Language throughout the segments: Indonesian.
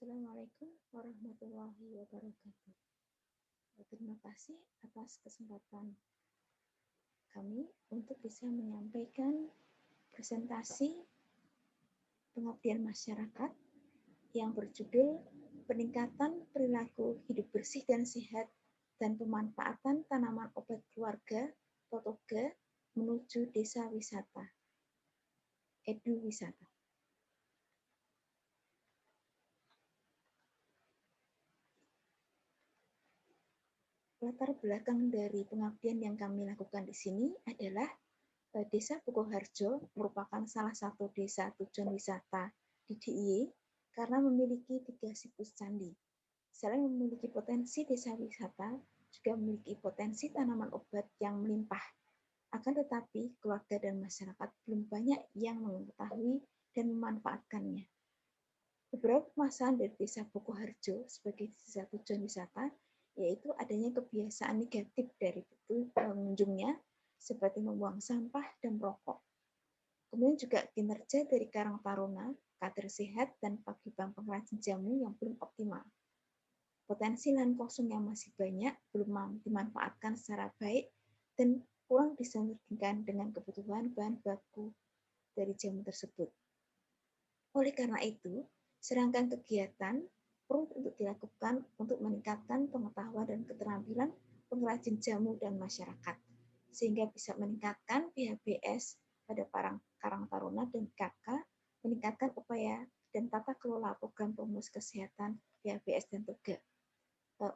Assalamualaikum warahmatullahi wabarakatuh. Terima kasih atas kesempatan kami untuk bisa menyampaikan presentasi pengabdian masyarakat yang berjudul Peningkatan Perilaku Hidup Bersih dan Sehat dan Pemanfaatan Tanaman Obat Keluarga (TOTOGA) menuju Desa Wisata, Edu Wisata. Latar belakang dari pengabdian yang kami lakukan di sini adalah Desa Pukoharjo merupakan salah satu desa tujuan wisata di DIY karena memiliki 3 situs candi. Selain memiliki potensi desa wisata, juga memiliki potensi tanaman obat yang melimpah. Akan tetapi, keluarga dan masyarakat belum banyak yang mengetahui dan memanfaatkannya. Beberapa permasalahan dari desa Pukoharjo sebagai desa tujuan wisata yaitu adanya kebiasaan negatif dari pengunjungnya seperti membuang sampah dan merokok. Kemudian juga kinerja dari Karang Taruna, kader sehat, dan paguyuban pengrajin jamu yang belum optimal. Potensi lahan kosong yang masih banyak belum dimanfaatkan secara baik dan kurang disinergikan dengan kebutuhan bahan baku dari jamu tersebut. Oleh karena itu, serangkaian kegiatan perlu untuk dilakukan untuk meningkatkan pengetahuan dan keterampilan pengrajin jamu dan masyarakat, sehingga bisa meningkatkan PHBS pada Karang Taruna dan KK, meningkatkan upaya dan tata kelola program promosi kesehatan PHBS dan TOGA.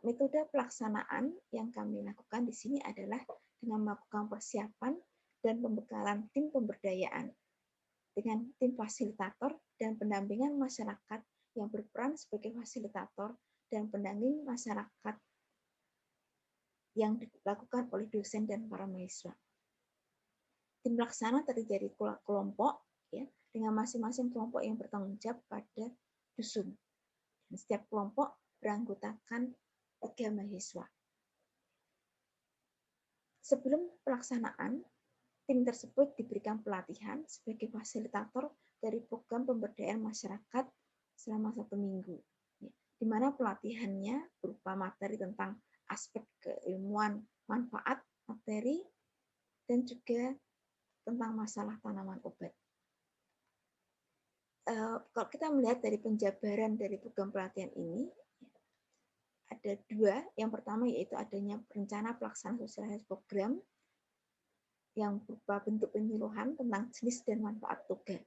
Metode pelaksanaan yang kami lakukan di sini adalah dengan melakukan persiapan dan pembekalan tim pemberdayaan dengan tim fasilitator dan pendampingan masyarakat yang berperan sebagai fasilitator dan pendamping masyarakat yang dilakukan oleh dosen dan para mahasiswa. Tim pelaksana terdiri dari kelompok ya, dengan masing-masing kelompok yang bertanggung jawab pada dusun. Dan setiap kelompok beranggotakan 3 mahasiswa. Sebelum pelaksanaan, tim tersebut diberikan pelatihan sebagai fasilitator dari program pemberdayaan masyarakat selama 1 minggu, di mana pelatihannya berupa materi tentang aspek keilmuan manfaat materi dan juga tentang masalah tanaman obat. Kalau kita melihat dari penjabaran dari program pelatihan ini, ada 2. Yang pertama yaitu adanya rencana pelaksanaan sosialisasi program yang berupa bentuk penyuluhan tentang jenis dan manfaat TOGA.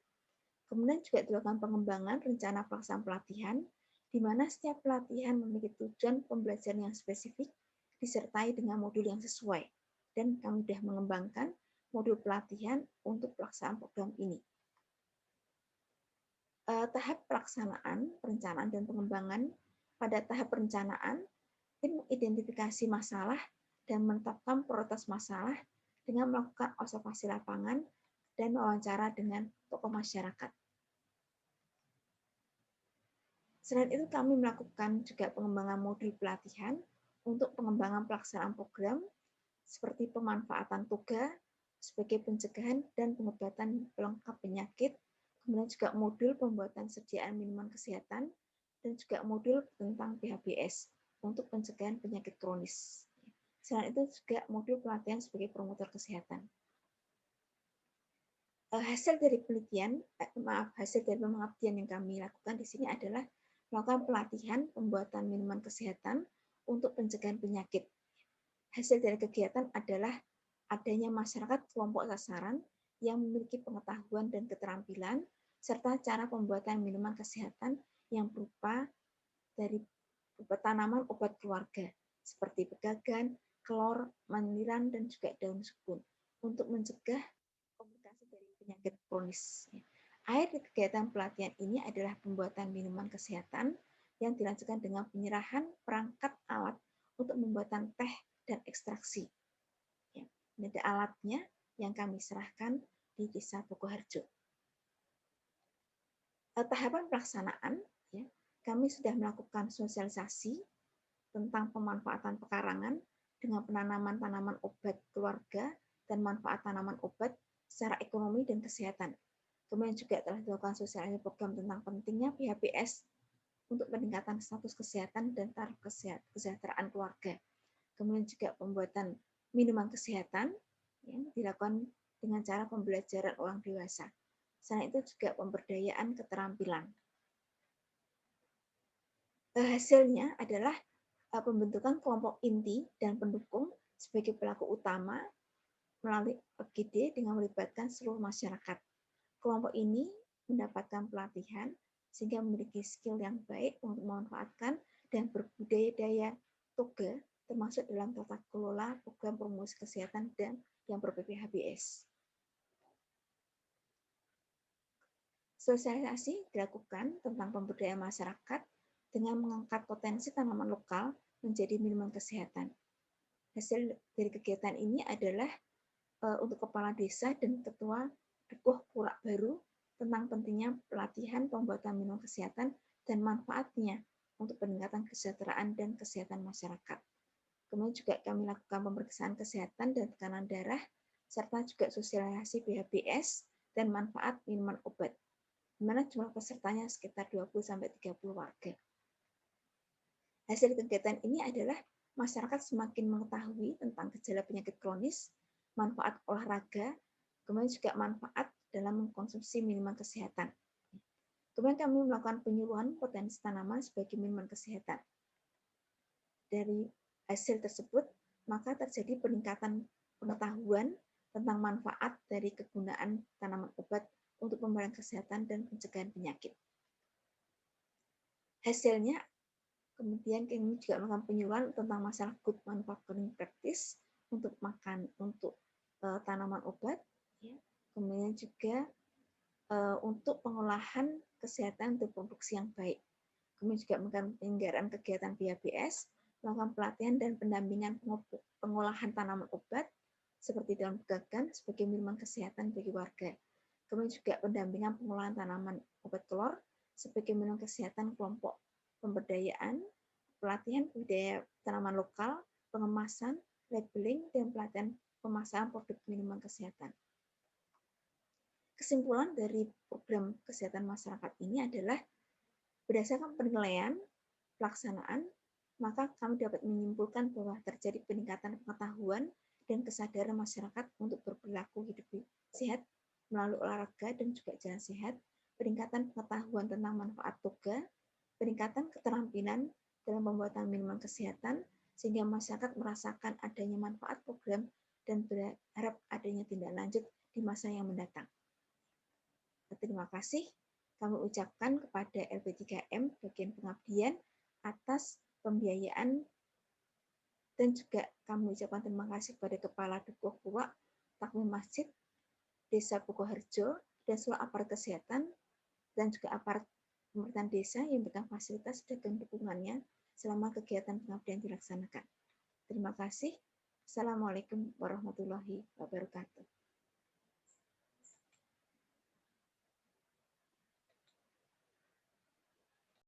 Kemudian juga dilakukan pengembangan rencana pelaksanaan pelatihan, di mana setiap pelatihan memiliki tujuan pembelajaran yang spesifik, disertai dengan modul yang sesuai. Dan kami sudah mengembangkan modul pelatihan untuk pelaksanaan program ini. Tahap pelaksanaan, perencanaan, dan pengembangan. Pada tahap perencanaan, tim mengidentifikasi masalah dan menetapkan prioritas masalah dengan melakukan observasi lapangan dan wawancara dengan tokoh masyarakat. Selain itu, kami melakukan juga pengembangan modul pelatihan untuk pengembangan pelaksanaan program seperti pemanfaatan TOGA sebagai pencegahan dan pengobatan pelengkap penyakit, kemudian juga modul pembuatan sediaan minuman kesehatan, dan juga modul tentang PHBS untuk pencegahan penyakit kronis. Selain itu juga modul pelatihan sebagai promotor kesehatan. Hasil dari pengabdian yang kami lakukan di sini adalah melakukan pelatihan pembuatan minuman kesehatan untuk pencegahan penyakit. Hasil dari kegiatan adalah adanya masyarakat kelompok sasaran yang memiliki pengetahuan dan keterampilan serta cara pembuatan minuman kesehatan yang berupa tanaman obat keluarga seperti pegagan, kelor, maniran, dan juga daun sukun untuk mencegah komplikasi dari penyakit kronis. Akhir kegiatan pelatihan ini adalah pembuatan minuman kesehatan yang dilanjutkan dengan penyerahan perangkat alat untuk pembuatan teh dan ekstraksi. Ini ada alatnya yang kami serahkan di Desa Pukoharjo. Tahapan pelaksanaan, kami sudah melakukan sosialisasi tentang pemanfaatan pekarangan dengan penanaman tanaman obat keluarga dan manfaat tanaman obat secara ekonomi dan kesehatan. Kemudian juga telah dilakukan sosialisasi program tentang pentingnya PHBS untuk peningkatan status kesehatan dan taraf kesejahteraan keluarga. Kemudian juga pembuatan minuman kesehatan ya, dilakukan dengan cara pembelajaran orang dewasa. Selain itu juga pemberdayaan keterampilan. Hasilnya adalah pembentukan kelompok inti dan pendukung sebagai pelaku utama melalui PGD dengan melibatkan seluruh masyarakat. Kelompok ini mendapatkan pelatihan sehingga memiliki skill yang baik untuk memanfaatkan dan berbudaya daya toga termasuk dalam tata kelola program promosi kesehatan dan yang ber-PPHBS. Sosialisasi dilakukan tentang pemberdayaan masyarakat dengan mengangkat potensi tanaman lokal menjadi minuman kesehatan. Hasil dari kegiatan ini adalah untuk kepala desa dan ketua Dukuh Purak Baru tentang pentingnya pelatihan pembuatan minuman kesehatan dan manfaatnya untuk peningkatan kesejahteraan dan kesehatan masyarakat. Kemudian juga kami lakukan pemeriksaan kesehatan dan tekanan darah, serta juga sosialisasi BHBS dan manfaat minuman obat, di mana jumlah pesertanya sekitar 20-30 warga. Hasil kegiatan ini adalah masyarakat semakin mengetahui tentang gejala penyakit kronis, manfaat olahraga, kemudian juga manfaat dalam mengkonsumsi minuman kesehatan. Kemudian kami melakukan penyuluhan potensi tanaman sebagai minuman kesehatan. Dari hasil tersebut, maka terjadi peningkatan pengetahuan tentang manfaat dari kegunaan tanaman obat untuk pemberian kesehatan dan pencegahan penyakit. Hasilnya, kemudian kami juga melakukan penyuluhan tentang masalah good manufacturing practice untuk tanaman obat, ya. Kemudian juga untuk pengolahan kesehatan untuk produksi yang baik. Kemudian juga melakukan penyelenggaraan kegiatan BHBS, melakukan pelatihan dan pendampingan pengolahan tanaman obat seperti daun pegagan sebagai minuman kesehatan bagi warga. Kemudian juga pendampingan pengolahan tanaman obat kelor sebagai minuman kesehatan kelompok pemberdayaan, pelatihan budidaya tanaman lokal, pengemasan, labeling, dan pelatihan pemasaran produk minuman kesehatan. Kesimpulan dari program kesehatan masyarakat ini adalah berdasarkan penilaian pelaksanaan, maka kami dapat menyimpulkan bahwa terjadi peningkatan pengetahuan dan kesadaran masyarakat untuk berperilaku hidup sehat melalui olahraga dan juga jalan sehat, peningkatan pengetahuan tentang manfaat toga, peningkatan keterampilan dalam pembuatan minuman kesehatan, sehingga masyarakat merasakan adanya manfaat program dan berharap adanya tindak lanjut di masa yang mendatang. Terima kasih kami ucapkan kepada LP3M bagian pengabdian atas pembiayaan dan juga kami ucapkan terima kasih kepada Kepala Dukuh Purak, Takmir Masjid, Desa Pukoharjo, dan seluruh aparat kesehatan dan juga aparat pemerintahan desa yang memberikan fasilitas dan dukungannya selama kegiatan pengabdian dilaksanakan. Terima kasih. Assalamualaikum warahmatullahi wabarakatuh.